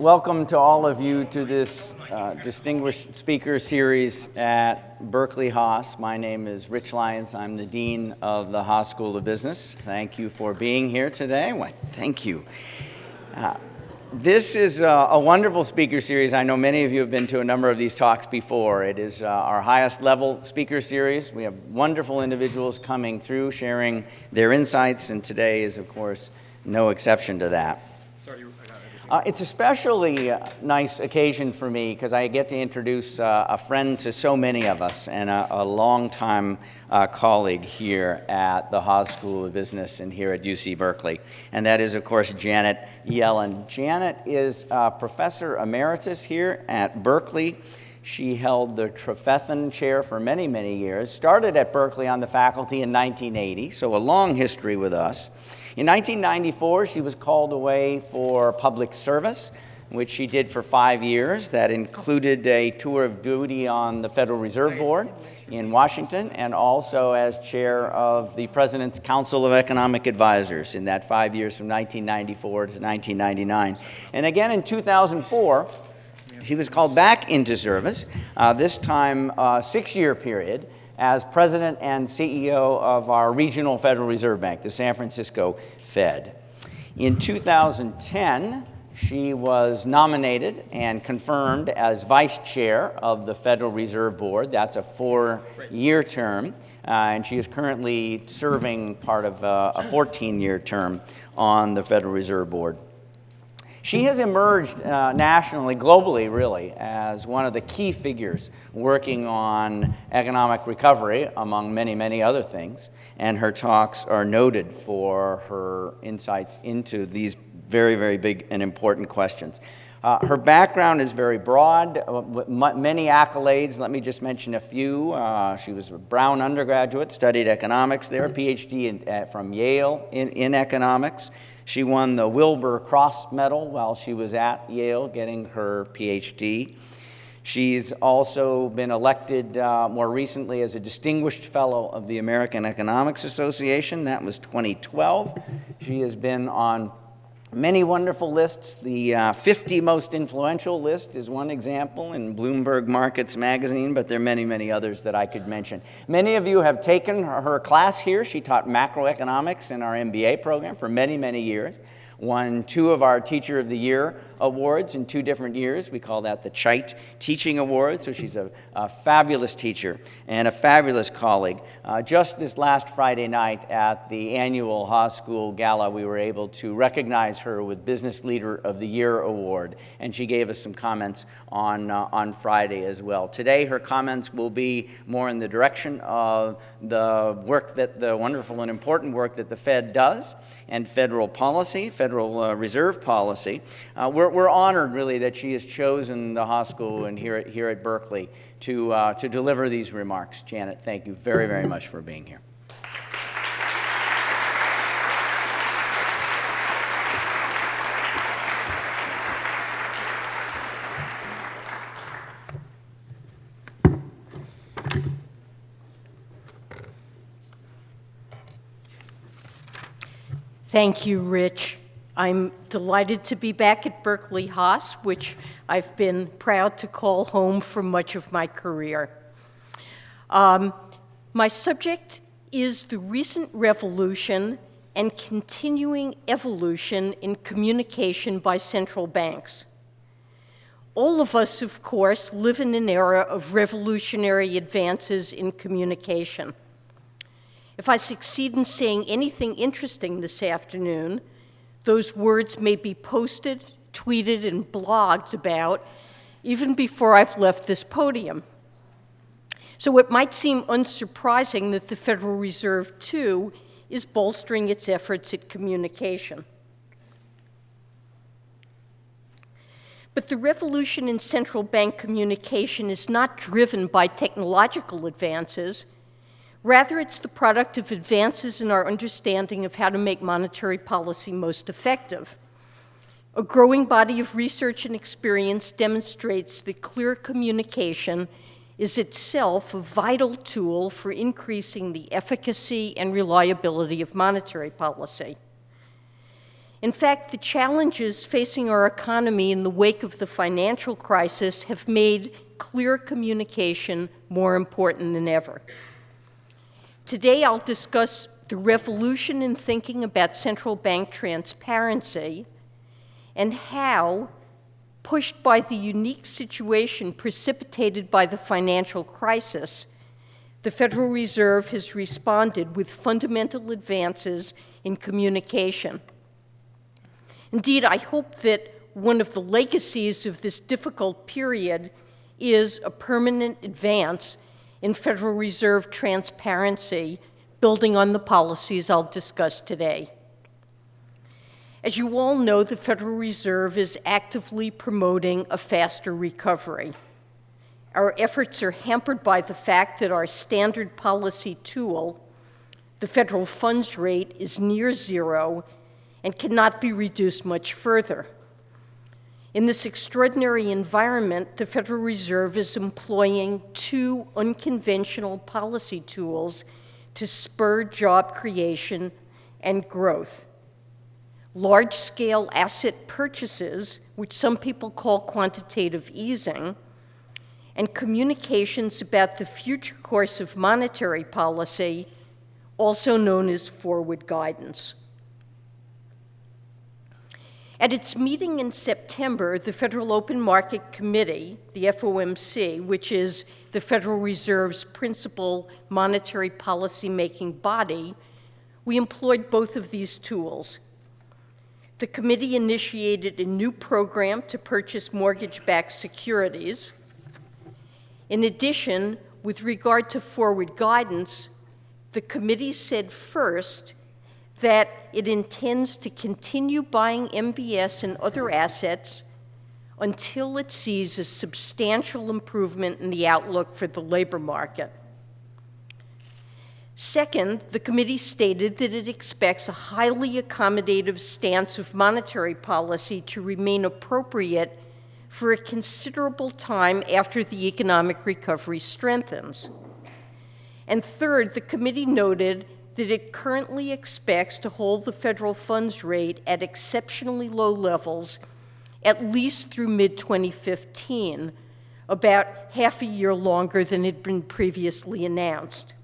Welcome to all of you to this distinguished speaker series at Berkeley Haas. My name is Rich Lyons. I'm the Dean of the Haas School of Business. Thank you for being here today. Why, thank you. This is a wonderful speaker series. I know many of you have been to a number of these talks before. It is our highest level speaker series. We have wonderful individuals coming through, sharing their insights, and today is, of course, no exception to that. It's a especially nice occasion for me because I get to introduce a friend to so many of us and a longtime colleague here at the Haas School of Business and here at UC Berkeley. And that is, of course, Janet Yellen. Janet is a professor emeritus here at Berkeley. She held the Trefethen Chair for many, many years, started at Berkeley on the faculty in 1980, so a long history with us. In 1994, she was called away for public service, which she did for 5 years. That included a tour of duty on the Federal Reserve Board in Washington and also as chair of the President's Council of Economic Advisors in that 5 years from 1994 to 1999. And again in 2004, she was called back into service, this time a 6-year period, as president and CEO of our regional Federal Reserve Bank, the San Francisco Fed. In 2010, she was nominated and confirmed as vice chair of the Federal Reserve Board. That's a 4-year term, and she is currently serving part of a 14-year term on the Federal Reserve Board. She has emerged nationally, globally really, as one of the key figures working on economic recovery, among many, many other things. And her talks are noted for her insights into these very, very big and important questions. Her background is very broad, many accolades. Let me just mention a few. She was a Brown undergraduate, studied economics there, a PhD from Yale in economics. She won the Wilbur Cross Medal while she was at Yale getting her PhD. She's also been elected more recently as a Distinguished Fellow of the American Economics Association. That was 2012. She has been on many wonderful lists. The 50 most influential list is one example in Bloomberg Markets magazine, but there are many, many others that I could mention. Many of you have taken her class here. She taught macroeconomics in our MBA program for many, many years. Won 2 of our Teacher of the Year awards in 2 different years. We call that the Chite Teaching Award. So she's a fabulous teacher and a fabulous colleague. Just this last Friday night at the annual Haas School Gala, we were able to recognize her with Business Leader of the Year Award. And she gave us some comments on Friday as well. Today, her comments will be more in the direction of the work that the wonderful and important work that the Fed does and federal policy, Federal Reserve policy. We're honored, really, that she has chosen the Haas School and here at Berkeley to deliver these remarks. Janet, thank you very, very much for being here. Thank you, Rich. I'm delighted to be back at Berkeley Haas, which I've been proud to call home for much of my career. My subject is the recent revolution and continuing evolution in communication by central banks. All of us, of course, live in an era of revolutionary advances in communication. If I succeed in saying anything interesting this afternoon, those words may be posted, tweeted, and blogged about even before I've left this podium. So it might seem unsurprising that the Federal Reserve, too, is bolstering its efforts at communication. But the revolution in central bank communication is not driven by technological advances. Rather, it's the product of advances in our understanding of how to make monetary policy most effective. A growing body of research and experience demonstrates that clear communication is itself a vital tool for increasing the efficacy and reliability of monetary policy. In fact, the challenges facing our economy in the wake of the financial crisis have made clear communication more important than ever. Today, I'll discuss the revolution in thinking about central bank transparency and how, pushed by the unique situation precipitated by the financial crisis, the Federal Reserve has responded with fundamental advances in communication. Indeed, I hope that one of the legacies of this difficult period is a permanent advance in Federal Reserve transparency, building on the policies I'll discuss today. As you all know, the Federal Reserve is actively promoting a faster recovery. Our efforts are hampered by the fact that our standard policy tool, the federal funds rate, is near zero and cannot be reduced much further. In this extraordinary environment, the Federal Reserve is employing two unconventional policy tools to spur job creation and growth: large-scale asset purchases, which some people call quantitative easing, and communications about the future course of monetary policy, also known as forward guidance. At its meeting in September, the Federal Open Market Committee, the FOMC, which is the Federal Reserve's principal monetary policy-making body, we employed both of these tools. The committee initiated a new program to purchase mortgage-backed securities. In addition, with regard to forward guidance, the committee said first that it intends to continue buying MBS and other assets until it sees a substantial improvement in the outlook for the labor market. Second, the committee stated that it expects a highly accommodative stance of monetary policy to remain appropriate for a considerable time after the economic recovery strengthens. And third, the committee noted that it currently expects to hold the federal funds rate at exceptionally low levels at least through mid-2015, about half a year longer than had been previously announced.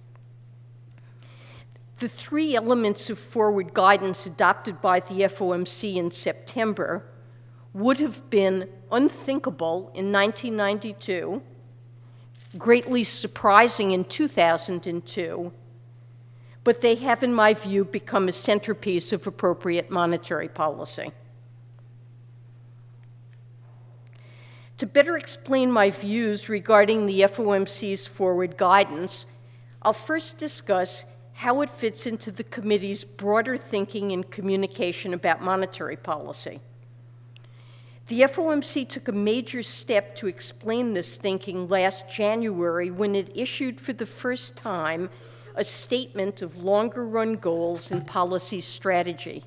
The three elements of forward guidance adopted by the FOMC in September would have been unthinkable in 1992, greatly surprising in 2002, but they have, in my view, become a centerpiece of appropriate monetary policy. To better explain my views regarding the FOMC's forward guidance, I'll first discuss how it fits into the committee's broader thinking and communication about monetary policy. The FOMC took a major step to explain this thinking last January when it issued for the first time a statement of longer-run goals and policy strategy.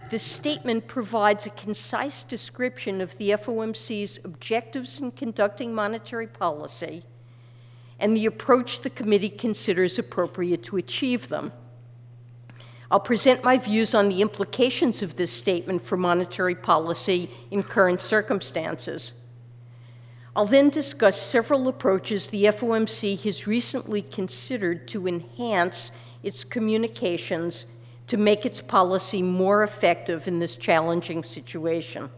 This statement provides a concise description of the FOMC's objectives in conducting monetary policy and the approach the committee considers appropriate to achieve them. I'll present my views on the implications of this statement for monetary policy in current circumstances. I'll then discuss several approaches the FOMC has recently considered to enhance its communications to make its policy more effective in this challenging situation.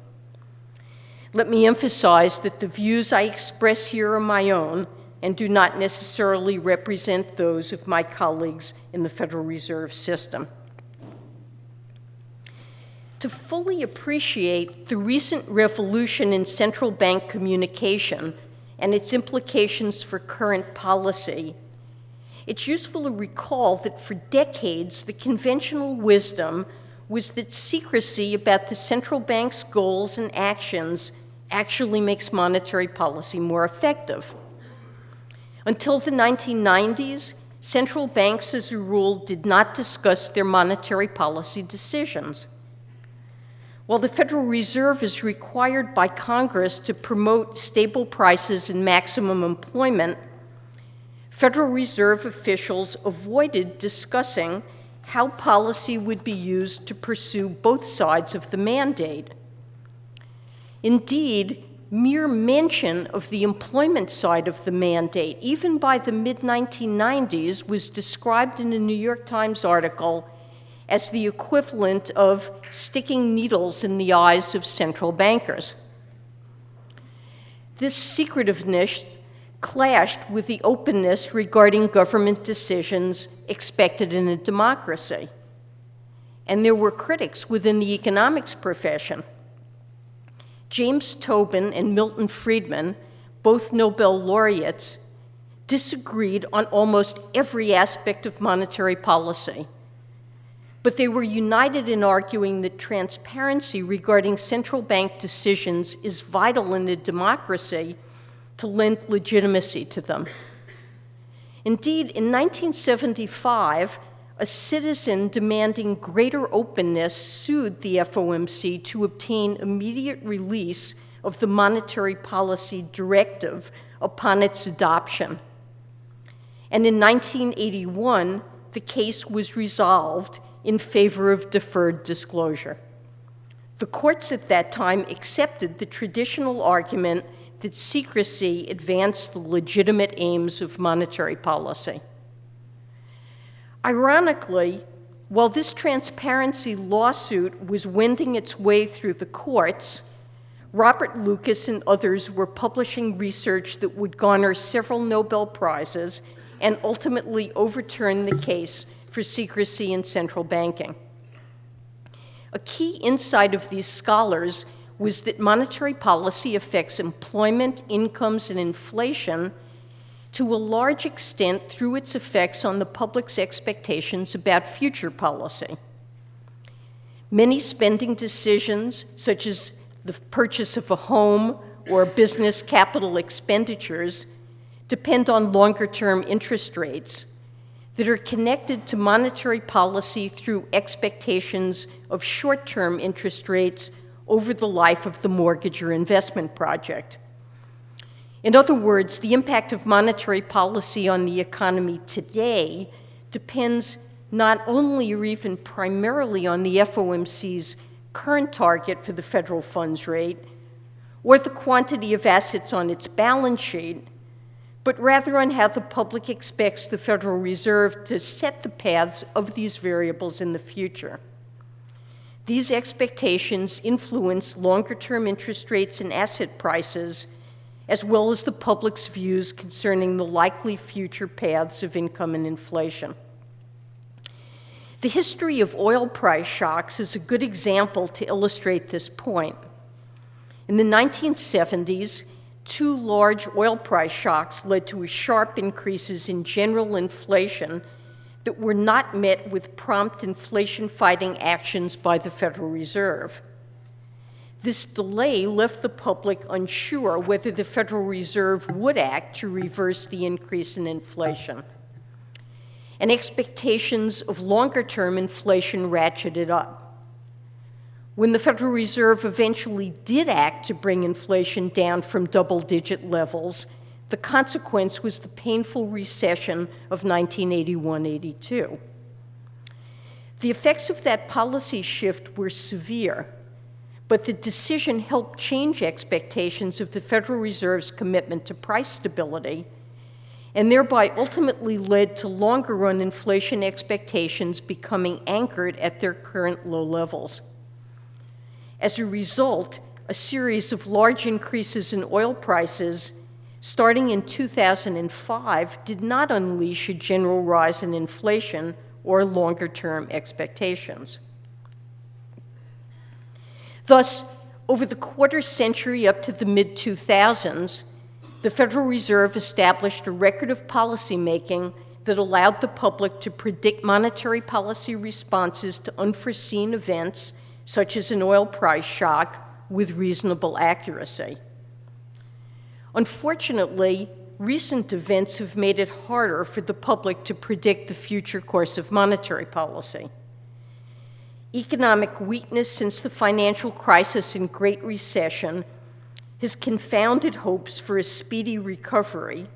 Let me emphasize that the views I express here are my own and do not necessarily represent those of my colleagues in the Federal Reserve System. To fully appreciate the recent revolution in central bank communication and its implications for current policy, it's useful to recall that for decades, the conventional wisdom was that secrecy about the central bank's goals and actions actually makes monetary policy more effective. Until the 1990s, central banks, as a rule, did not discuss their monetary policy decisions. While the Federal Reserve is required by Congress to promote stable prices and maximum employment, Federal Reserve officials avoided discussing how policy would be used to pursue both sides of the mandate. Indeed, mere mention of the employment side of the mandate, even by the mid-1990s, was described in a New York Times article as the equivalent of sticking needles in the eyes of central bankers. This secretiveness clashed with the openness regarding government decisions expected in a democracy. And there were critics within the economics profession. James Tobin and Milton Friedman, both Nobel laureates, disagreed on almost every aspect of monetary policy. But they were united in arguing that transparency regarding central bank decisions is vital in a democracy to lend legitimacy to them. Indeed, in 1975, a citizen demanding greater openness sued the FOMC to obtain immediate release of the monetary policy directive upon its adoption. And in 1981, the case was resolved in favor of deferred disclosure. The courts at that time accepted the traditional argument that secrecy advanced the legitimate aims of monetary policy. Ironically, while this transparency lawsuit was wending its way through the courts, Robert Lucas and others were publishing research that would garner several Nobel Prizes and ultimately overturn the case for secrecy in central banking. A key insight of these scholars was that monetary policy affects employment, incomes, and inflation to a large extent through its effects on the public's expectations about future policy. Many spending decisions, such as the purchase of a home or business capital expenditures, depend on longer-term interest rates that are connected to monetary policy through expectations of short-term interest rates over the life of the mortgage or investment project. In other words, the impact of monetary policy on the economy today depends not only or even primarily on the FOMC's current target for the federal funds rate or the quantity of assets on its balance sheet, but rather on how the public expects the Federal Reserve to set the paths of these variables in the future. These expectations influence longer-term interest rates and asset prices, as well as the public's views concerning the likely future paths of income and inflation. The history of oil price shocks is a good example to illustrate this point. In the 1970s, two large oil price shocks led to sharp increases in general inflation that were not met with prompt inflation-fighting actions by the Federal Reserve. This delay left the public unsure whether the Federal Reserve would act to reverse the increase in inflation. And expectations of longer-term inflation ratcheted up. When the Federal Reserve eventually did act to bring inflation down from double-digit levels, the consequence was the painful recession of 1981-82. The effects of that policy shift were severe, but the decision helped change expectations of the Federal Reserve's commitment to price stability, and thereby ultimately led to longer-run inflation expectations becoming anchored at their current low levels. As a result, a series of large increases in oil prices starting in 2005 did not unleash a general rise in inflation or longer-term expectations. Thus, over the quarter century up to the mid-2000s, the Federal Reserve established a record of policymaking that allowed the public to predict monetary policy responses to unforeseen events, such as an oil price shock, with reasonable accuracy. Unfortunately, recent events have made it harder for the public to predict the future course of monetary policy. Economic weakness since the financial crisis and Great Recession has confounded hopes for a speedy recovery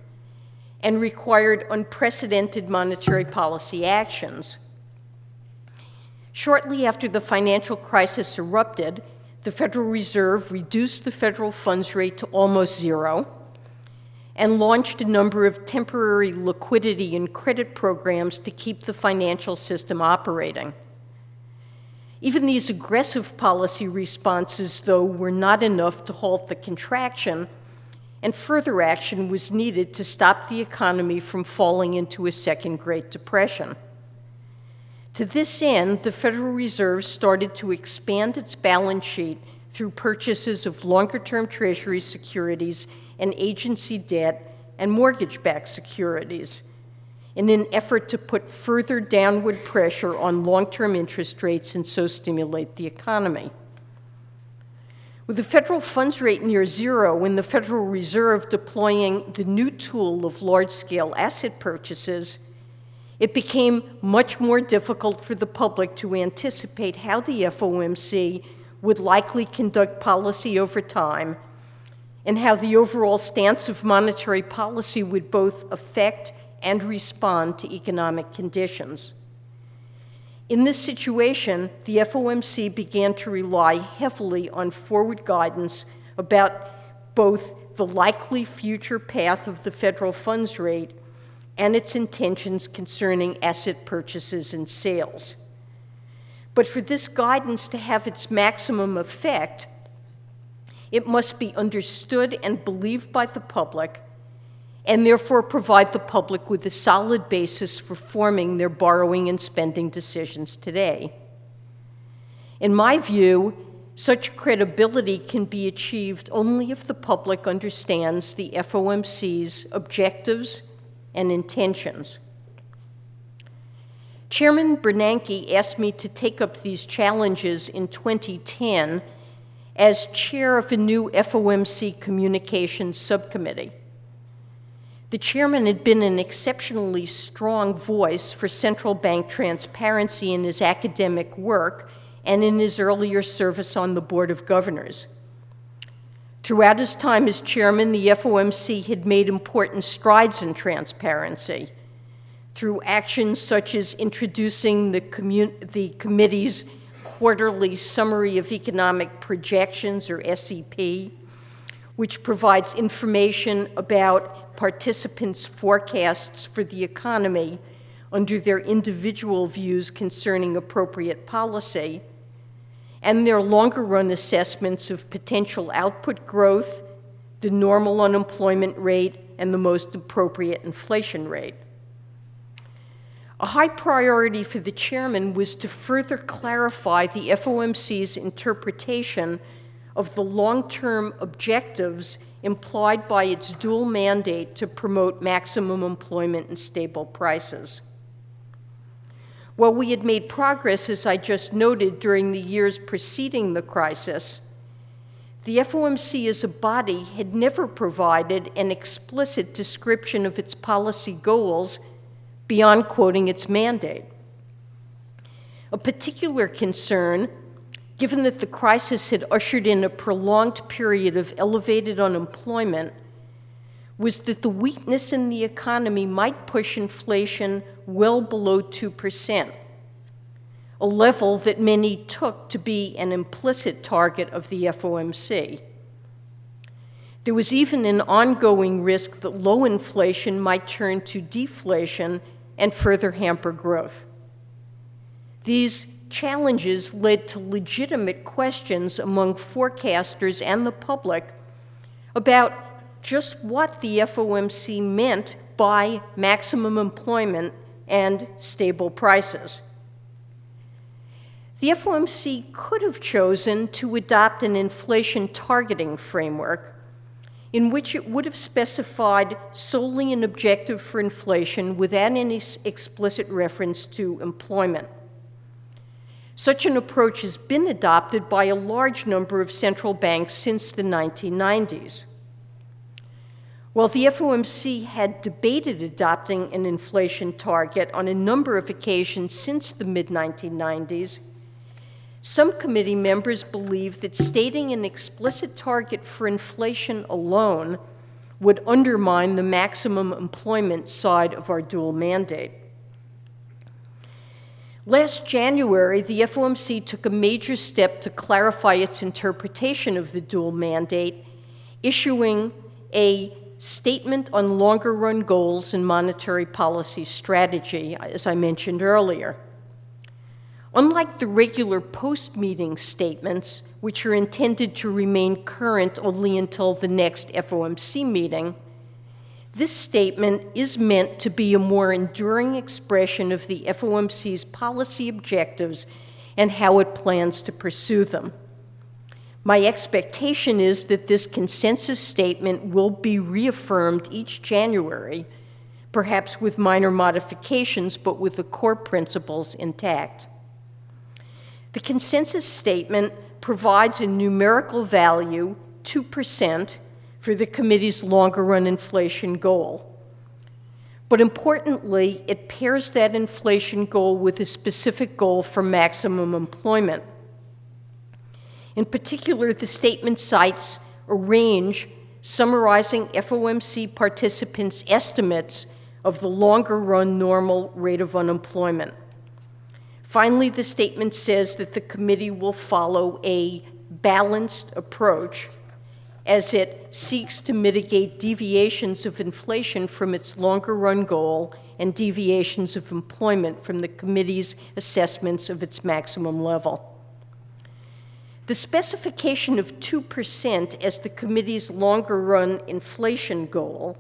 and required unprecedented monetary policy actions. Shortly after the financial crisis erupted, the Federal Reserve reduced the federal funds rate to almost zero and launched a number of temporary liquidity and credit programs to keep the financial system operating. Even these aggressive policy responses, though, were not enough to halt the contraction, and further action was needed to stop the economy from falling into a second Great Depression. To this end, the Federal Reserve started to expand its balance sheet through purchases of longer-term Treasury securities and agency debt and mortgage-backed securities in an effort to put further downward pressure on long-term interest rates and so stimulate the economy. With the federal funds rate near zero and the Federal Reserve deploying the new tool of large-scale asset purchases, it became much more difficult for the public to anticipate how the FOMC would likely conduct policy over time and how the overall stance of monetary policy would both affect and respond to economic conditions. In this situation, the FOMC began to rely heavily on forward guidance about both the likely future path of the federal funds rate and its intentions concerning asset purchases and sales. But for this guidance to have its maximum effect, it must be understood and believed by the public, and therefore provide the public with a solid basis for forming their borrowing and spending decisions today. In my view, such credibility can be achieved only if the public understands the FOMC's objectives and intentions. Chairman Bernanke asked me to take up these challenges in 2010 as chair of a new FOMC communications subcommittee. The chairman had been an exceptionally strong voice for central bank transparency in his academic work and in his earlier service on the Board of Governors. Throughout his time as chairman, the FOMC had made important strides in transparency through actions such as introducing the committee's quarterly Summary of Economic Projections, or SEP, which provides information about participants' forecasts for the economy under their individual views concerning appropriate policy, and their longer-run assessments of potential output growth, the normal unemployment rate, and the most appropriate inflation rate. A high priority for the chairman was to further clarify the FOMC's interpretation of the long-term objectives implied by its dual mandate to promote maximum employment and stable prices. While we had made progress, as I just noted, during the years preceding the crisis, the FOMC as a body had never provided an explicit description of its policy goals beyond quoting its mandate. A particular concern, given that the crisis had ushered in a prolonged period of elevated unemployment, was that the weakness in the economy might push inflation well below 2%, a level that many took to be an implicit target of the FOMC. There was even an ongoing risk that low inflation might turn to deflation and further hamper growth. These challenges led to legitimate questions among forecasters and the public about just what the FOMC meant by maximum employment and stable prices. The FOMC could have chosen to adopt an inflation targeting framework in which it would have specified solely an objective for inflation without any explicit reference to employment. Such an approach has been adopted by a large number of central banks since the 1990s. While the FOMC had debated adopting an inflation target on a number of occasions since the mid-1990s, some committee members believe that stating an explicit target for inflation alone would undermine the maximum employment side of our dual mandate. Last January, the FOMC took a major step to clarify its interpretation of the dual mandate, issuing a statement on longer-run goals and monetary policy strategy, as I mentioned earlier. Unlike the regular post-meeting statements, which are intended to remain current only until the next FOMC meeting, this statement is meant to be a more enduring expression of the FOMC's policy objectives and how it plans to pursue them. My expectation is that this consensus statement will be reaffirmed each January, perhaps with minor modifications, but with the core principles intact. The consensus statement provides a numerical value, 2%, for the committee's longer-run inflation goal. But importantly, it pairs that inflation goal with a specific goal for maximum employment. In particular, the statement cites a range summarizing FOMC participants' estimates of the longer-run normal rate of unemployment. Finally, the statement says that the committee will follow a balanced approach as it seeks to mitigate deviations of inflation from its longer-run goal and deviations of employment from the committee's assessments of its maximum level. The specification of 2% as the committee's longer-run inflation goal,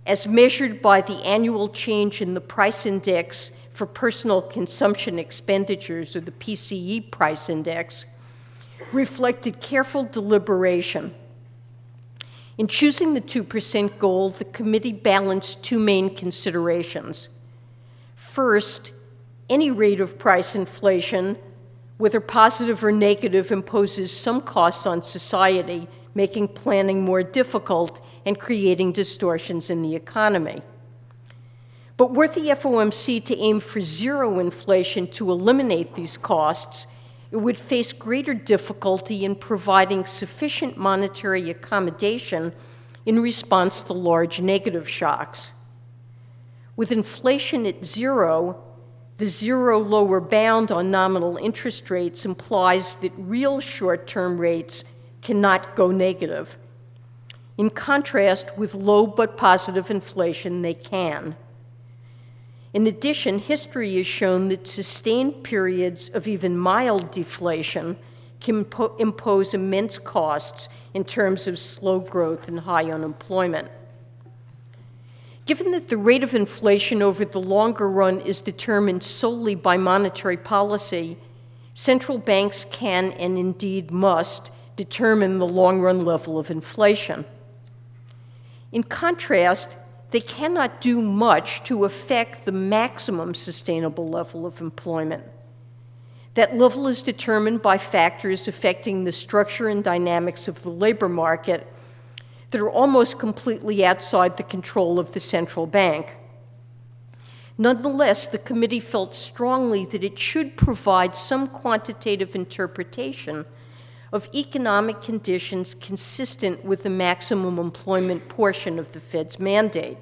as measured by the annual change in the price index for personal consumption expenditures, or the PCE price index, reflected careful deliberation. In choosing the 2% goal, the committee balanced two main considerations. First, any rate of price inflation, whether positive or negative, imposes some cost on society, making planning more difficult and creating distortions in the economy. But were the FOMC to aim for zero inflation to eliminate these costs, it would face greater difficulty in providing sufficient monetary accommodation in response to large negative shocks. With inflation at zero, the zero lower bound on nominal interest rates implies that real short-term rates cannot go negative. In contrast, with low but positive inflation, they can. In addition, history has shown that sustained periods of even mild deflation can impose immense costs in terms of slow growth and high unemployment. Given that the rate of inflation over the longer run is determined solely by monetary policy, central banks can and indeed must determine the long-run level of inflation. In contrast, they cannot do much to affect the maximum sustainable level of employment. That level is determined by factors affecting the structure and dynamics of the labor market that are almost completely outside the control of the central bank. Nonetheless, the committee felt strongly that it should provide some quantitative interpretation of economic conditions consistent with the maximum employment portion of the Fed's mandate.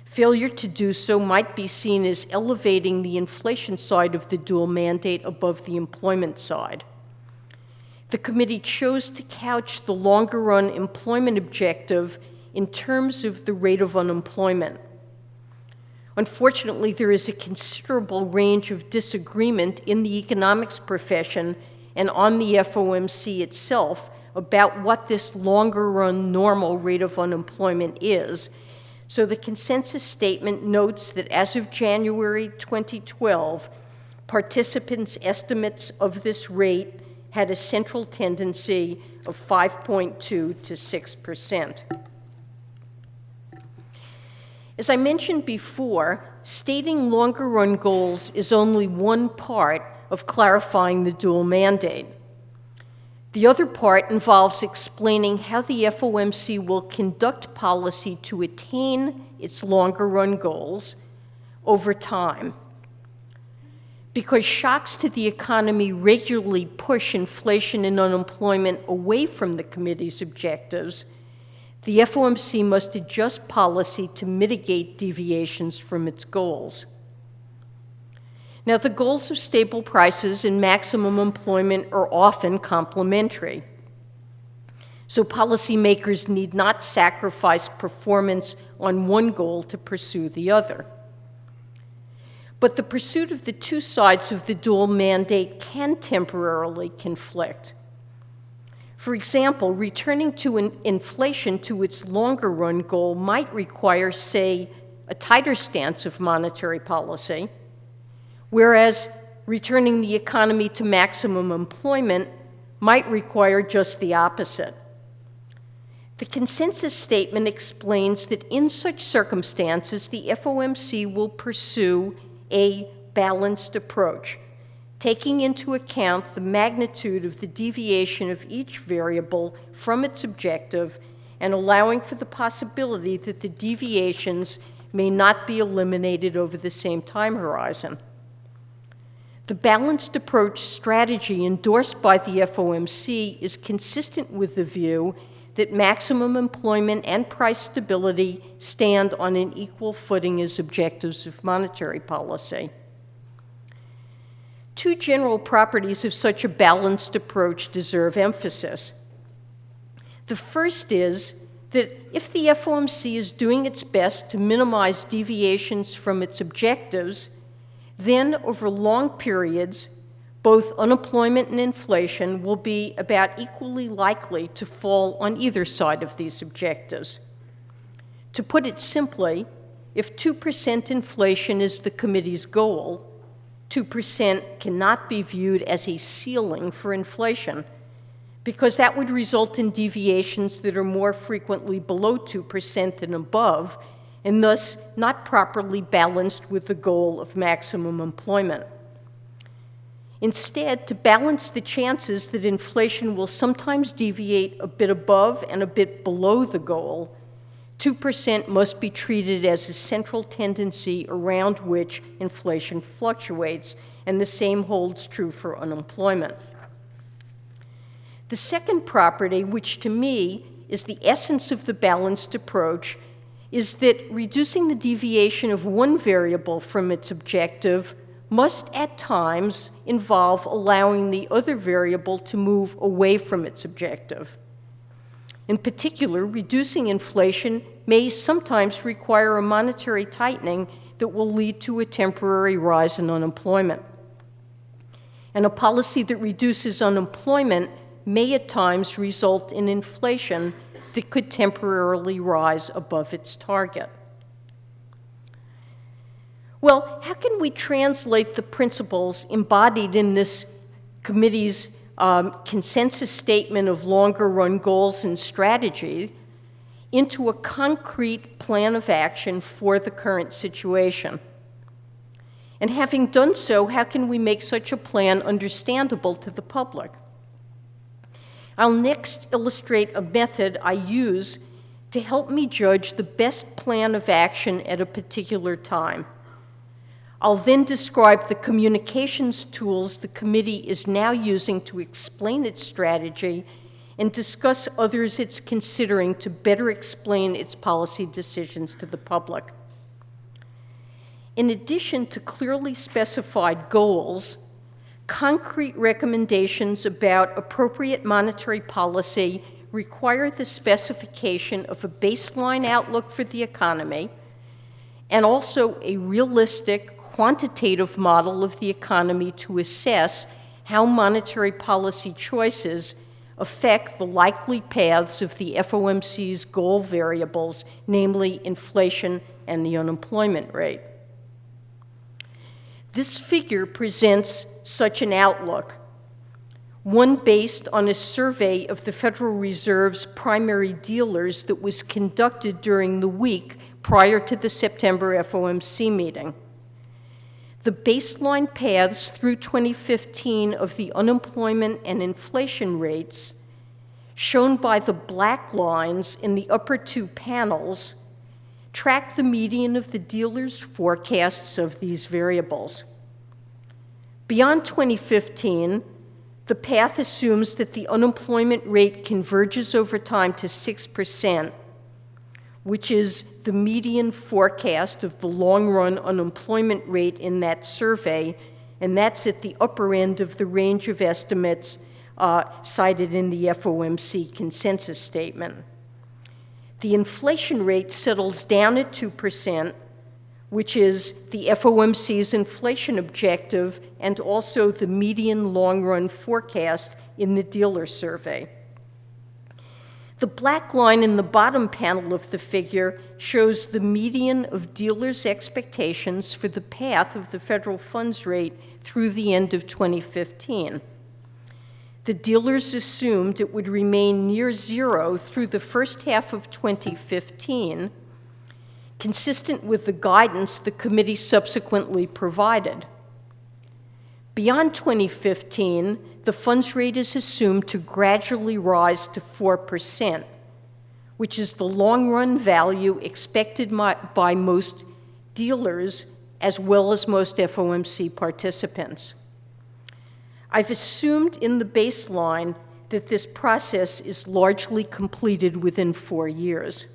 Failure to do so might be seen as elevating the inflation side of the dual mandate above the employment side. The committee chose to couch the longer-run employment objective in terms of the rate of unemployment. Unfortunately, there is a considerable range of disagreement in the economics profession and on the FOMC itself about what this longer-run normal rate of unemployment is, so the consensus statement notes that as of January 2012, participants' estimates of this rate had a central tendency of 5.2 to 6%. As I mentioned before, stating longer-run goals is only one part of clarifying the dual mandate. The other part involves explaining how the FOMC will conduct policy to attain its longer-run goals over time. Because shocks to the economy regularly push inflation and unemployment away from the committee's objectives, the FOMC must adjust policy to mitigate deviations from its goals. Now, the goals of stable prices and maximum employment are often complementary. So policymakers need not sacrifice performance on one goal to pursue the other. But the pursuit of the two sides of the dual mandate can temporarily conflict. For example, returning to inflation to its longer-run goal might require, say, a tighter stance of monetary policy, whereas returning the economy to maximum employment might require just the opposite. The consensus statement explains that in such circumstances, the FOMC will pursue a balanced approach, taking into account the magnitude of the deviation of each variable from its objective and allowing for the possibility that the deviations may not be eliminated over the same time horizon. The balanced approach strategy endorsed by the FOMC is consistent with the view that maximum employment and price stability stand on an equal footing as objectives of monetary policy. Two general properties of such a balanced approach deserve emphasis. The first is that if the FOMC is doing its best to minimize deviations from its objectives, then over long periods, both unemployment and inflation will be about equally likely to fall on either side of these objectives. To put it simply, if 2% inflation is the committee's goal, 2% cannot be viewed as a ceiling for inflation, because that would result in deviations that are more frequently below 2% than above, and thus not properly balanced with the goal of maximum employment. Instead, to balance the chances that inflation will sometimes deviate a bit above and a bit below the goal, 2% must be treated as a central tendency around which inflation fluctuates, and the same holds true for unemployment. The second property, which to me is the essence of the balanced approach, is that reducing the deviation of one variable from its objective must at times involve allowing the other variable to move away from its objective. In particular, reducing inflation may sometimes require a monetary tightening that will lead to a temporary rise in unemployment. And a policy that reduces unemployment may at times result in inflation that could temporarily rise above its target. Well, how can we translate the principles embodied in this committee's consensus statement of longer-run goals and strategy into a concrete plan of action for the current situation? And having done so, how can we make such a plan understandable to the public? I'll next illustrate a method I use to help me judge the best plan of action at a particular time. I'll then describe the communications tools the committee is now using to explain its strategy and discuss others it's considering to better explain its policy decisions to the public. In addition to clearly specified goals, concrete recommendations about appropriate monetary policy require the specification of a baseline outlook for the economy and also a realistic quantitative model of the economy to assess how monetary policy choices affect the likely paths of the FOMC's goal variables, namely inflation and the unemployment rate. This figure presents such an outlook, one based on a survey of the Federal Reserve's primary dealers that was conducted during the week prior to the September FOMC meeting. The baseline paths through 2015 of the unemployment and inflation rates, shown by the black lines in the upper two panels, track the median of the dealers' forecasts of these variables. Beyond 2015, the path assumes that the unemployment rate converges over time to 6%, which is the median forecast of the long-run unemployment rate in that survey and that's at the upper end of the range of estimates cited in the FOMC consensus statement. The inflation rate settles down at 2%, which is the FOMC's inflation objective and also the median long-run forecast in the dealer survey. The black line in the bottom panel of the figure shows the median of dealers' expectations for the path of the federal funds rate through the end of 2015. The dealers assumed it would remain near zero through the first half of 2015, consistent with the guidance the committee subsequently provided. Beyond 2015, the funds rate is assumed to gradually rise to 4%, which is the long-run value expected by most dealers as well as most FOMC participants. I've assumed in the baseline that this process is largely completed within 4 years.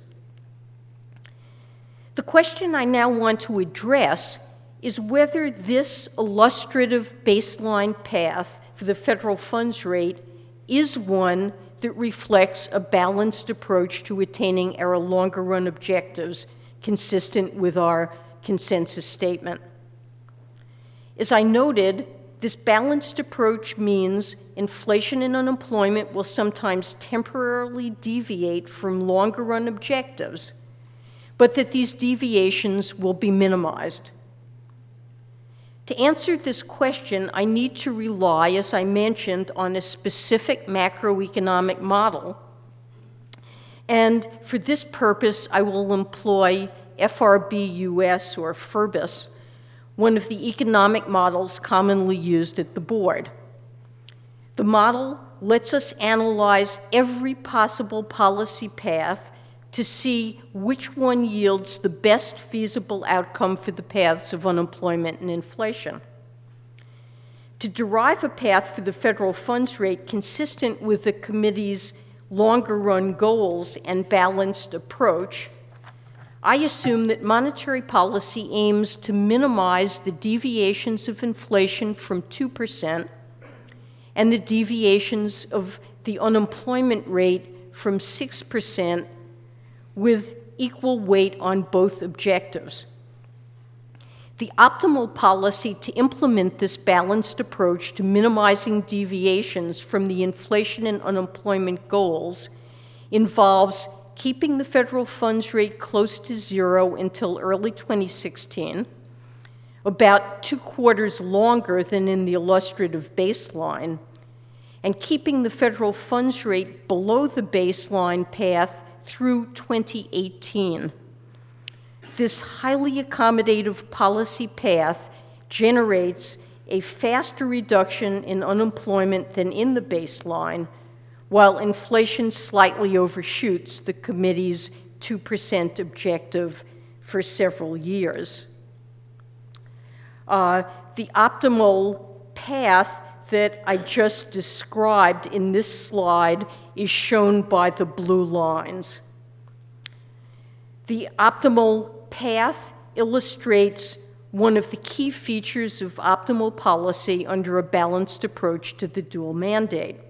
The question I now want to address is whether this illustrative baseline path for the federal funds rate is one that reflects a balanced approach to attaining our longer-run objectives consistent with our consensus statement. As I noted, this balanced approach means inflation and unemployment will sometimes temporarily deviate from longer-run objectives, but that these deviations will be minimized. To answer this question, I need to rely, as I mentioned, on a specific macroeconomic model. And for this purpose, I will employ FRBUS, or FRBUS, one of the economic models commonly used at the board. The model lets us analyze every possible policy path to see which one yields the best feasible outcome for the paths of unemployment and inflation. To derive a path for the federal funds rate consistent with the committee's longer-run goals and balanced approach, I assume that monetary policy aims to minimize the deviations of inflation from 2% and the deviations of the unemployment rate from 6%, with equal weight on both objectives. The optimal policy to implement this balanced approach to minimizing deviations from the inflation and unemployment goals involves keeping the federal funds rate close to zero until early 2016, about 2 quarters longer than in the illustrative baseline, and keeping the federal funds rate below the baseline path through 2018. This highly accommodative policy path generates a faster reduction in unemployment than in the baseline, while inflation slightly overshoots the committee's 2% objective for several years. The optimal path that I just described in this slide is shown by the blue lines. The optimal path illustrates one of the key features of optimal policy under a balanced approach to the dual mandate.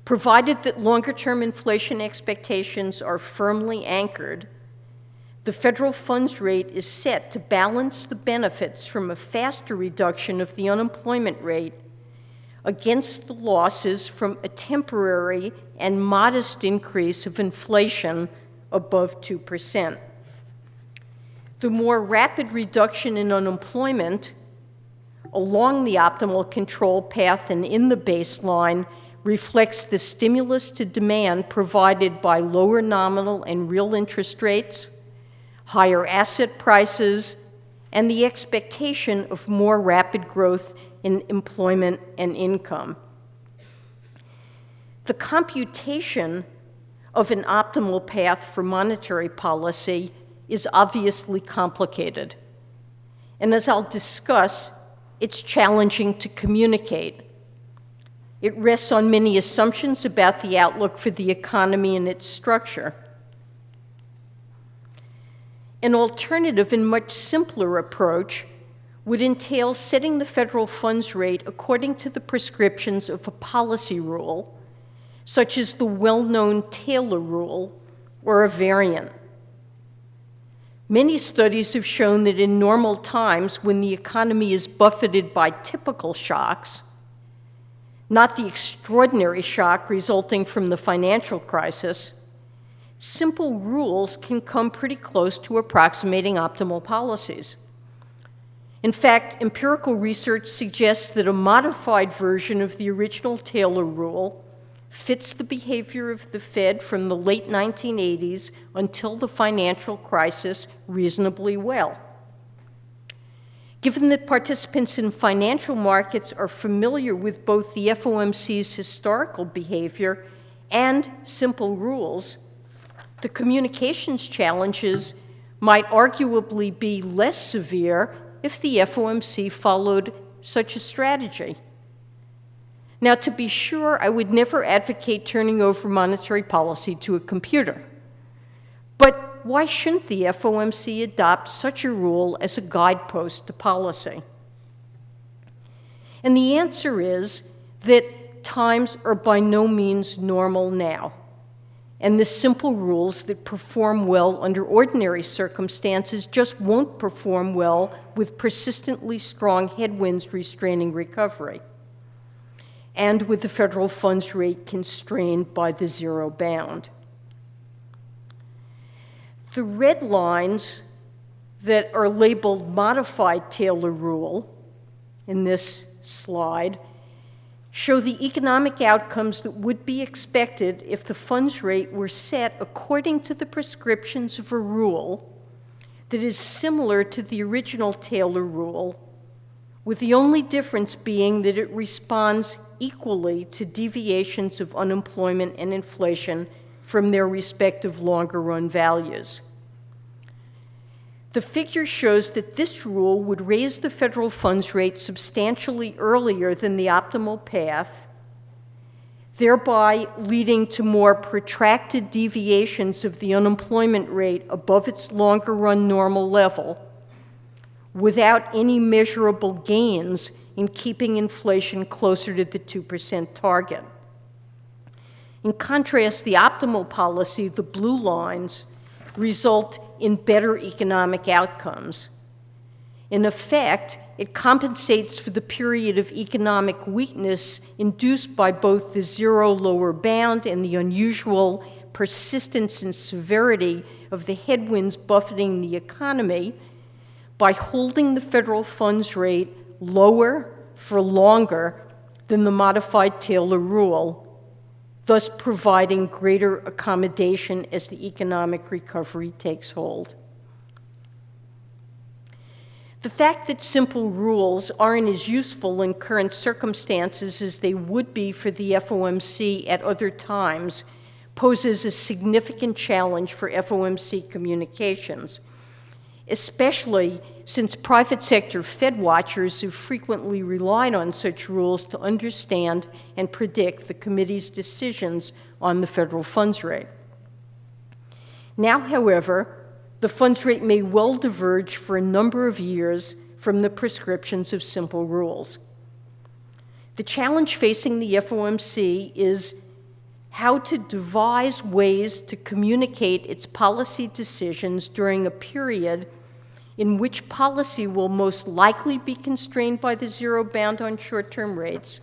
Provided that longer-term inflation expectations are firmly anchored, the federal funds rate is set to balance the benefits from a faster reduction of the unemployment rate against the losses from a temporary and modest increase of inflation above 2%. The more rapid reduction in unemployment along the optimal control path and in the baseline reflects the stimulus to demand provided by lower nominal and real interest rates, higher asset prices, and the expectation of more rapid growth in employment and income. The computation of an optimal path for monetary policy is obviously complicated. And as I'll discuss, it's challenging to communicate. It rests on many assumptions about the outlook for the economy and its structure. An alternative and much simpler approach would entail setting the federal funds rate according to the prescriptions of a policy rule, such as the well-known Taylor rule or a variant. Many studies have shown that in normal times, when the economy is buffeted by typical shocks, not the extraordinary shock resulting from the financial crisis, simple rules can come pretty close to approximating optimal policies. In fact, empirical research suggests that a modified version of the original Taylor rule fits the behavior of the Fed from the late 1980s until the financial crisis reasonably well. Given that participants in financial markets are familiar with both the FOMC's historical behavior and simple rules, the communications challenges might arguably be less severe if the FOMC followed such a strategy. Now, to be sure, I would never advocate turning over monetary policy to a computer. But why shouldn't the FOMC adopt such a rule as a guidepost to policy? And the answer is that times are by no means normal now, and the simple rules that perform well under ordinary circumstances just won't perform well with persistently strong headwinds restraining recovery, and with the federal funds rate constrained by the zero bound. The red lines that are labeled modified Taylor rule in this slide show the economic outcomes that would be expected if the funds rate were set according to the prescriptions of a rule that is similar to the original Taylor rule, with the only difference being that it responds equally to deviations of unemployment and inflation from their respective longer-run values. The figure shows that this rule would raise the federal funds rate substantially earlier than the optimal path, thereby leading to more protracted deviations of the unemployment rate above its longer-run normal level, without any measurable gains in keeping inflation closer to the 2% target. In contrast, the optimal policy, the blue lines, result in better economic outcomes. In effect, it compensates for the period of economic weakness induced by both the zero lower bound and the unusual persistence and severity of the headwinds buffeting the economy by holding the federal funds rate lower for longer than the modified Taylor rule, thus providing greater accommodation as the economic recovery takes hold. The fact that simple rules aren't as useful in current circumstances as they would be for the FOMC at other times poses a significant challenge for FOMC communications, especially since private sector Fed watchers have frequently relied on such rules to understand and predict the committee's decisions on the federal funds rate. Now, however, the funds rate may well diverge for a number of years from the prescriptions of simple rules. The challenge facing the FOMC is how to devise ways to communicate its policy decisions during a period in which policy will most likely be constrained by the zero bound on short-term rates,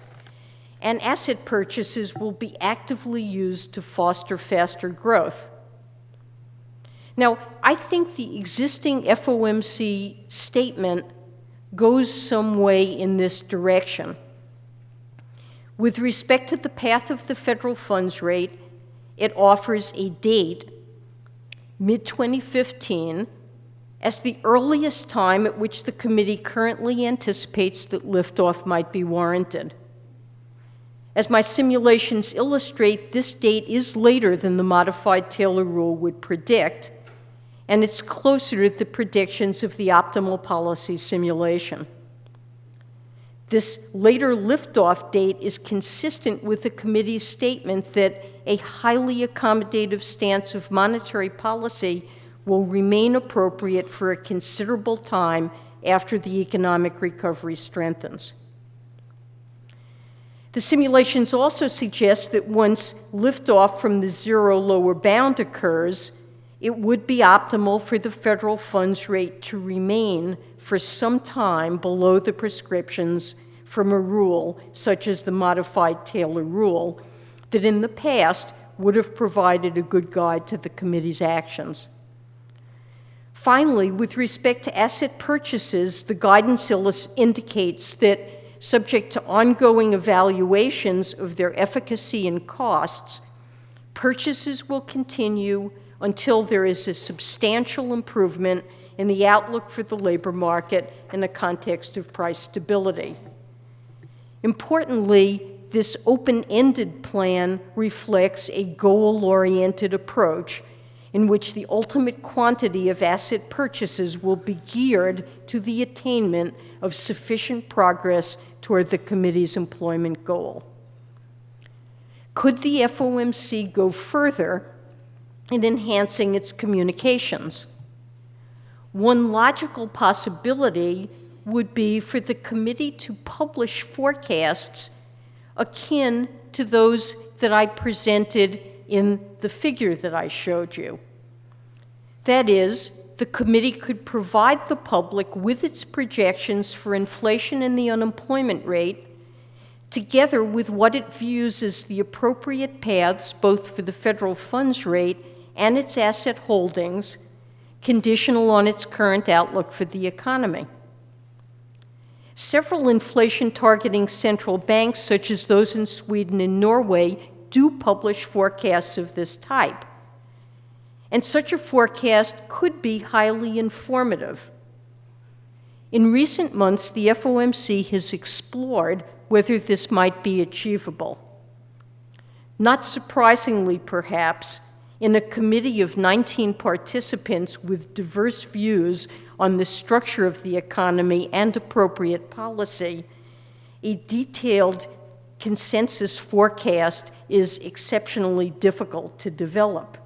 and asset purchases will be actively used to foster faster growth. Now, I think the existing FOMC statement goes some way in this direction. With respect to the path of the federal funds rate, it offers a date, mid-2015, as the earliest time at which the committee currently anticipates that liftoff might be warranted. As my simulations illustrate, this date is later than the modified Taylor rule would predict, and it's closer to the predictions of the optimal policy simulation. This later liftoff date is consistent with the committee's statement that a highly accommodative stance of monetary policy will remain appropriate for a considerable time after the economic recovery strengthens. The simulations also suggest that once liftoff from the zero lower bound occurs, it would be optimal for the federal funds rate to remain for some time below the prescriptions from a rule such as the modified Taylor rule that in the past would have provided a good guide to the committee's actions. Finally, with respect to asset purchases, the guidance indicates that, subject to ongoing evaluations of their efficacy and costs, purchases will continue until there is a substantial improvement in the outlook for the labor market in the context of price stability. Importantly, this open-ended plan reflects a goal-oriented approach in which the ultimate quantity of asset purchases will be geared to the attainment of sufficient progress toward the committee's employment goal. Could the FOMC go further in enhancing its communications? One logical possibility would be for the committee to publish forecasts akin to those that I presented in the figure that I showed you. That is, the committee could provide the public with its projections for inflation and the unemployment rate, together with what it views as the appropriate paths both for the federal funds rate and its asset holdings, conditional on its current outlook for the economy. Several inflation-targeting central banks, such as those in Sweden and Norway, do publish forecasts of this type. And such a forecast could be highly informative. In recent months, the FOMC has explored whether this might be achievable. Not surprisingly, perhaps, in a committee of 19 participants with diverse views on the structure of the economy and appropriate policy, a detailed consensus forecast is exceptionally difficult to develop.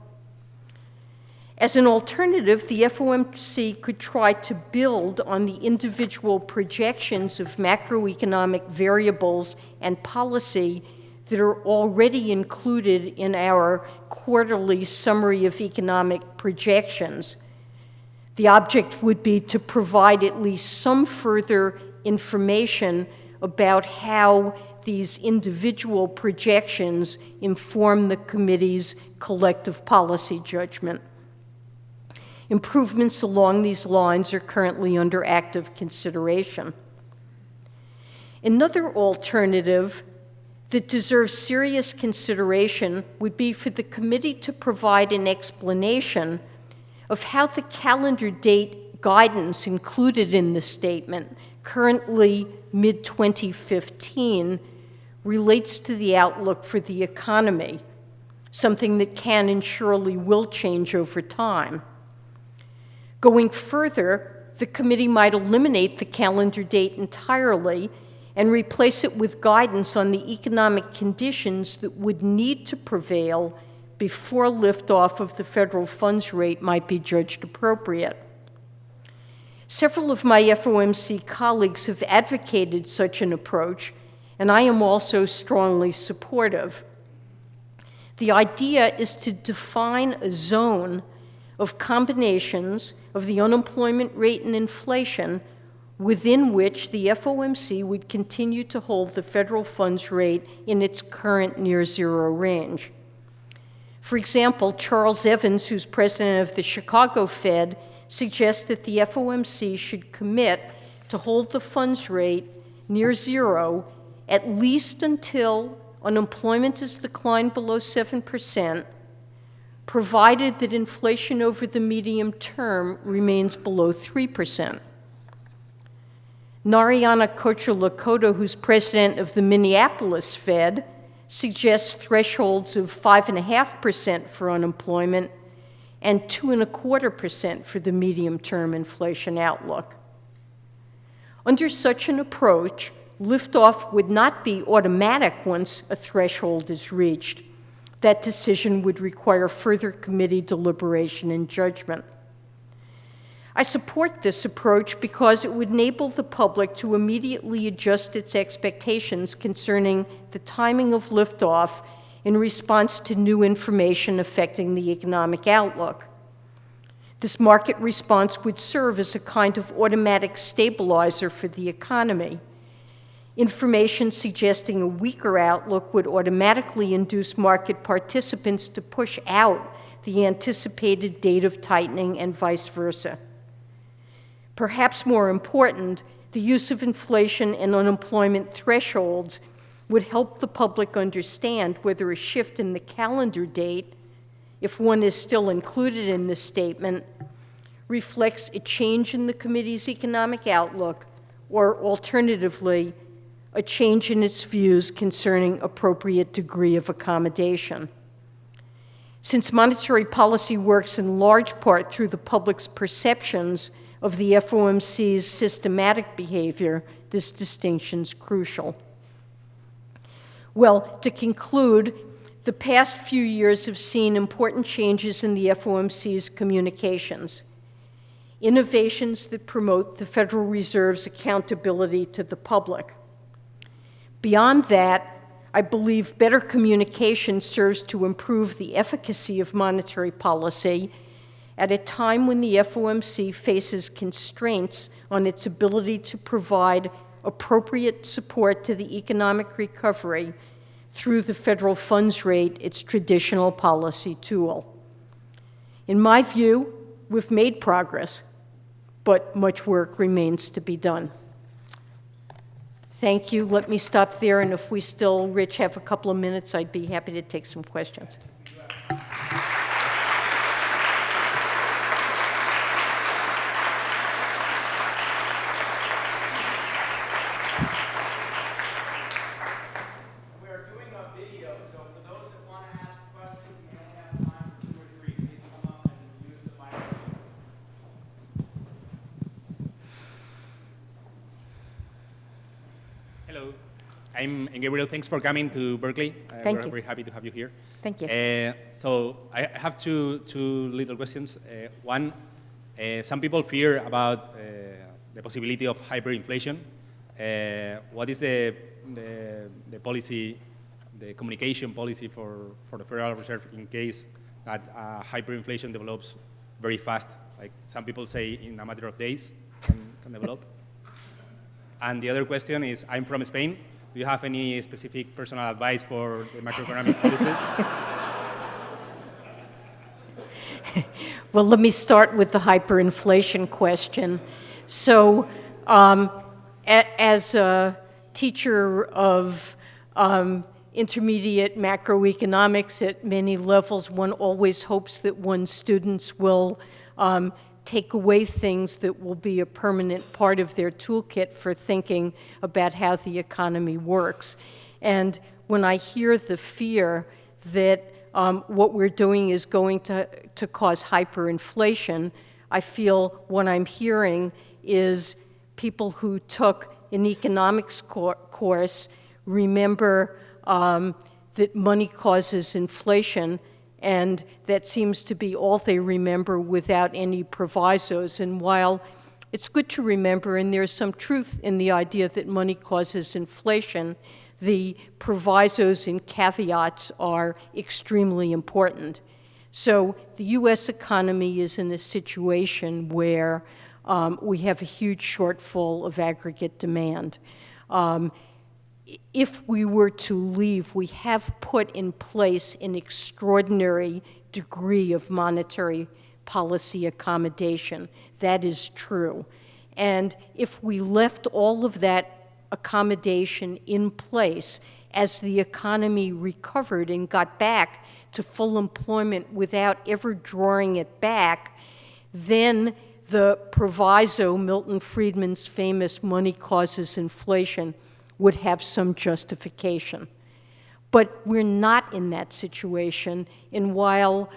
As an alternative, the FOMC could try to build on the individual projections of macroeconomic variables and policy that are already included in our quarterly summary of economic projections. The object would be to provide at least some further information about how these individual projections inform the committee's collective policy judgment. Improvements along these lines are currently under active consideration. Another alternative that deserves serious consideration would be for the committee to provide an explanation of how the calendar date guidance included in the statement, currently mid-2015, relates to the outlook for the economy, something that can and surely will change over time. Going further, the committee might eliminate the calendar date entirely and replace it with guidance on the economic conditions that would need to prevail before liftoff of the federal funds rate might be judged appropriate. Several of my FOMC colleagues have advocated such an approach, and I am also strongly supportive. The idea is to define a zone of combinations of the unemployment rate and inflation within which the FOMC would continue to hold the federal funds rate in its current near-zero range. For example, Charles Evans, who's president of the Chicago Fed, suggests that the FOMC should commit to hold the funds rate near zero at least until unemployment has declined below 7%, provided that inflation over the medium term remains below 3%. Narayana Kocherlakota, who's president of the Minneapolis Fed, suggests thresholds of 5.5% for unemployment and 2.25% for the medium-term inflation outlook. Under such an approach, liftoff would not be automatic once a threshold is reached. That decision would require further committee deliberation and judgment. I support this approach because it would enable the public to immediately adjust its expectations concerning the timing of liftoff in response to new information affecting the economic outlook. This market response would serve as a kind of automatic stabilizer for the economy. Information suggesting a weaker outlook would automatically induce market participants to push out the anticipated date of tightening and vice versa. Perhaps more important, the use of inflation and unemployment thresholds would help the public understand whether a shift in the calendar date, if one is still included in this statement, reflects a change in the committee's economic outlook, or alternatively, a change in its views concerning appropriate degree of accommodation. Since monetary policy works in large part through the public's perceptions of the FOMC's systematic behavior, this distinction's crucial. Well, to conclude, the past few years have seen important changes in the FOMC's communications, innovations that promote the Federal Reserve's accountability to the public. Beyond that, I believe better communication serves to improve the efficacy of monetary policy at a time when the FOMC faces constraints on its ability to provide appropriate support to the economic recovery through the federal funds rate, its traditional policy tool. In my view, we've made progress, but much work remains to be done. Thank you. Let me stop there, and if we still, Rich, have a couple of minutes, I'd be happy to take some questions. I'm Gabriel. Thanks for coming to Berkeley. Thank We're you. very happy to have you here. Thank you. So I have two little questions. One, some people fear about the possibility of hyperinflation. What is the policy, the communication policy for the Federal Reserve in case that hyperinflation develops very fast? Like some people say in a matter of days can develop. And the other question is, I'm from Spain. Do you have any specific personal advice for the macroeconomics policies? Well, let me start with the hyperinflation question. So, as a teacher of intermediate macroeconomics at many levels, one always hopes that one's students will take away things that will be a permanent part of their toolkit for thinking about how the economy works. And when I hear the fear that what we're doing is going to cause hyperinflation, I feel what I'm hearing is people who took an economics course remember that money causes inflation, and that seems to be all they remember without any provisos. And while it's good to remember, and there's some truth in the idea that money causes inflation, the provisos and caveats are extremely important. So the U.S. economy is in a situation where we have a huge shortfall of aggregate demand. If we were to leave, we have put in place an extraordinary degree of monetary policy accommodation. That is true. And if we left all of that accommodation in place as the economy recovered and got back to full employment without ever drawing it back, then the proviso, Milton Friedman's famous money causes inflation, would have some justification. But we're not in that situation, and while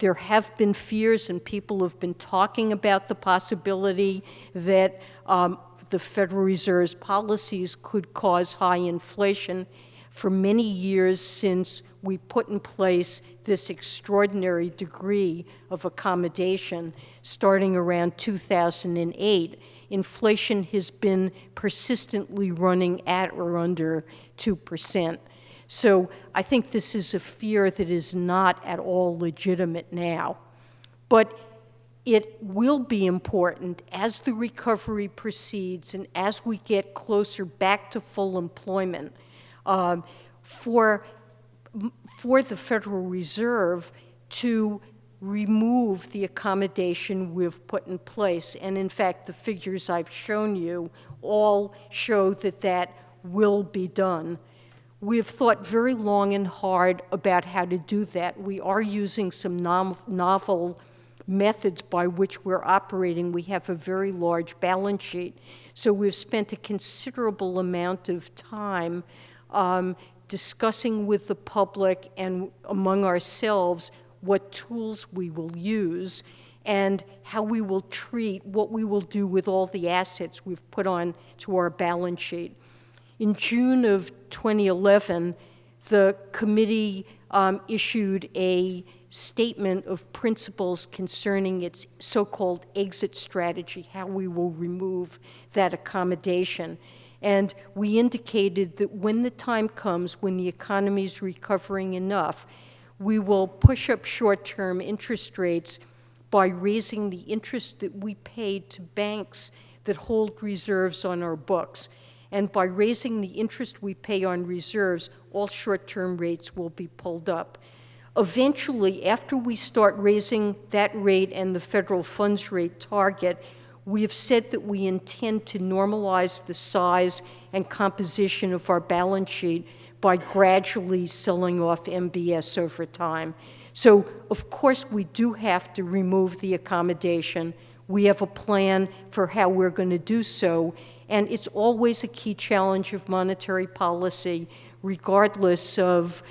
there have been fears and people have been talking about the possibility that the Federal Reserve's policies could cause high inflation, for many years since we put in place this extraordinary degree of accommodation starting around 2008, inflation has been persistently running at or under 2%. So I think this is a fear that is not at all legitimate now. But it will be important as the recovery proceeds and as we get closer back to full employment for the Federal Reserve to remove the accommodation we've put in place. And in fact, the figures I've shown you all show that that will be done. We've thought very long and hard about how to do that. We are using some novel methods by which we're operating. We have a very large balance sheet. So we've spent a considerable amount of time discussing with the public and among ourselves what tools we will use and how we will treat what we will do with all the assets we've put on to our balance sheet. In June of 2011, the committee issued a statement of principles concerning its so-called exit strategy, how we will remove that accommodation. And we indicated that when the time comes, when the economy is recovering enough, we will push up short-term interest rates by raising the interest that we pay to banks that hold reserves on our books. And by raising the interest we pay on reserves, all short-term rates will be pulled up. Eventually, after we start raising that rate and the federal funds rate target, we have said that we intend to normalize the size and composition of our balance sheet by gradually selling off MBS over time. So, of course, we do have to remove the accommodation. We have a plan for how we're going to do so, and it's always a key challenge of monetary policy, regardless of,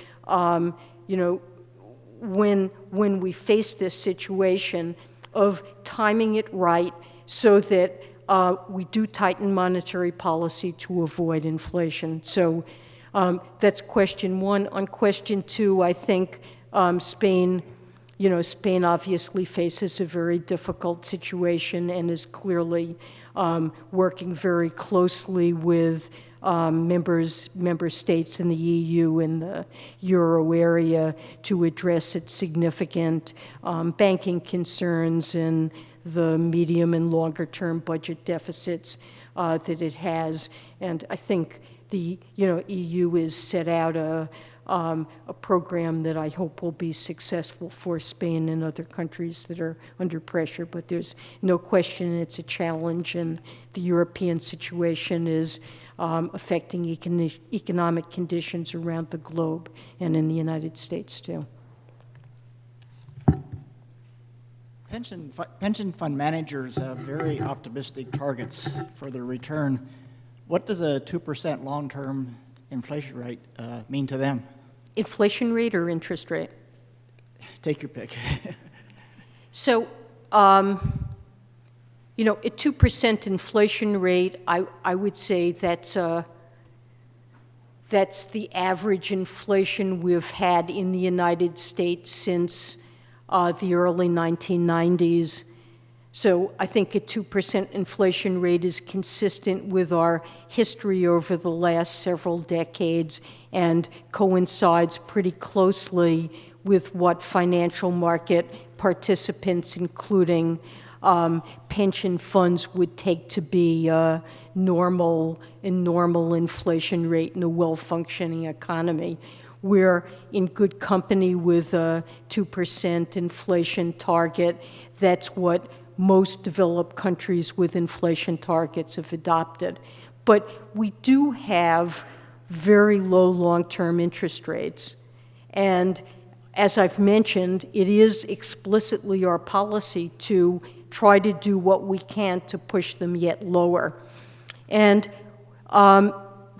when we face this situation, of timing it right so that we do tighten monetary policy to avoid inflation. So that's question one. On question two, I think Spain obviously faces a very difficult situation and is clearly working very closely with member states in the EU and the Euro area to address its significant banking concerns and the medium and longer term budget deficits that it has. And I think the EU has set out a program that I hope will be successful for Spain and other countries that are under pressure, but there's no question it's a challenge, and the European situation is affecting economic conditions around the globe and in the United States too. Pension fund managers have very optimistic targets for their return. What does a 2% long-term inflation rate mean to them? Inflation rate or interest rate? Take your pick. So, a 2% inflation rate, I would say that's the average inflation we've had in the United States since the early 1990s. So I think a 2% inflation rate is consistent with our history over the last several decades and coincides pretty closely with what financial market participants, including pension funds, would take to be a normal inflation rate in a well-functioning economy. We're in good company with a 2% inflation target. That's what most developed countries with inflation targets have adopted. But we do have very low long-term interest rates. And as I've mentioned, it is explicitly our policy to try to do what we can to push them yet lower. And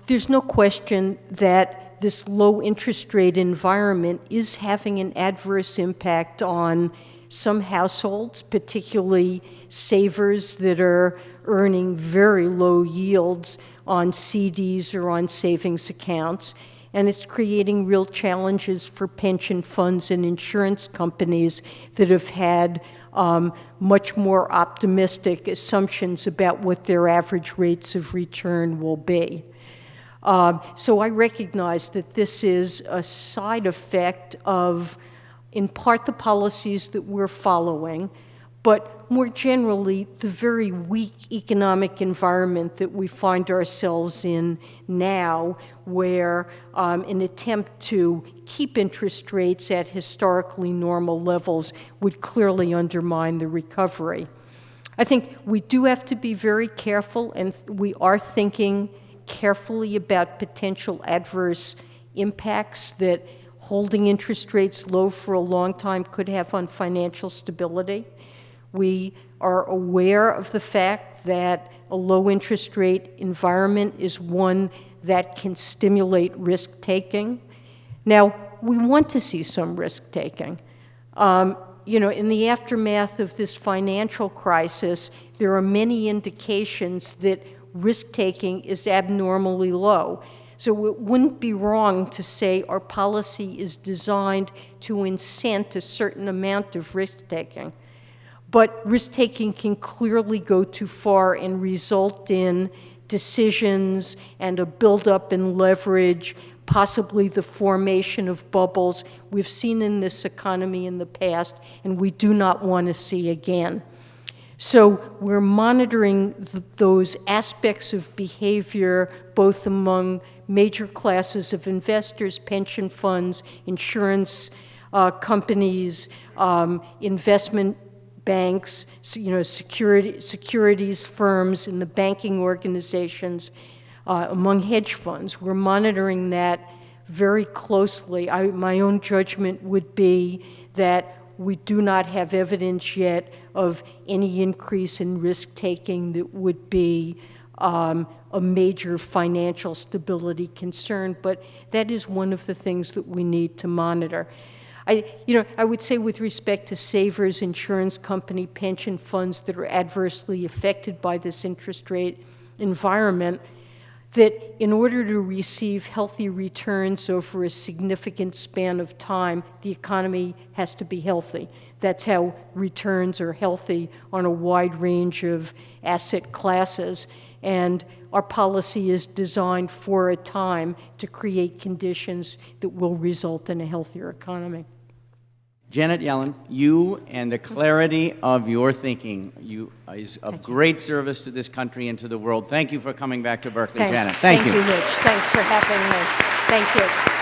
there's no question that this low interest rate environment is having an adverse impact on some households, particularly savers that are earning very low yields on CDs or on savings accounts. and it's creating real challenges for pension funds and insurance companies that have had much more optimistic assumptions about what their average rates of return will be. So I recognize that this is a side effect of, in part, the policies that we're following, but more generally, the very weak economic environment that we find ourselves in now, where an attempt to keep interest rates at historically normal levels would clearly undermine the recovery. I think we do have to be very careful, and we are thinking carefully about potential adverse impacts that holding interest rates low for a long time could have on financial stability. We are aware of the fact that a low interest rate environment is one that can stimulate risk-taking. Now, we want to see some risk-taking. In the aftermath of this financial crisis, there are many indications that risk-taking is abnormally low. So it wouldn't be wrong to say our policy is designed to incent a certain amount of risk-taking. But risk-taking can clearly go too far and result in decisions and a buildup in leverage, possibly the formation of bubbles we've seen in this economy in the past, and we do not want to see again. So we're monitoring those aspects of behavior, both among major classes of investors, pension funds, insurance companies, investment banks, securities firms, and the banking organizations, among hedge funds. We're monitoring that very closely. My own judgment would be that we do not have evidence yet of any increase in risk-taking that would be a major financial stability concern, but that is one of the things that we need to monitor. I would say with respect to savers, insurance company, pension funds that are adversely affected by this interest rate environment, that in order to receive healthy returns over a significant span of time, the economy has to be healthy. That's how returns are healthy on a wide range of asset classes. And our policy is designed for a time to create conditions that will result in a healthier economy. Janet Yellen, you and the clarity of your thinking is of great service to this country and to the world. Thank you for coming back to Berkeley, Janet. Thank you. Thank you, Rich. Thanks for having me. Thank you.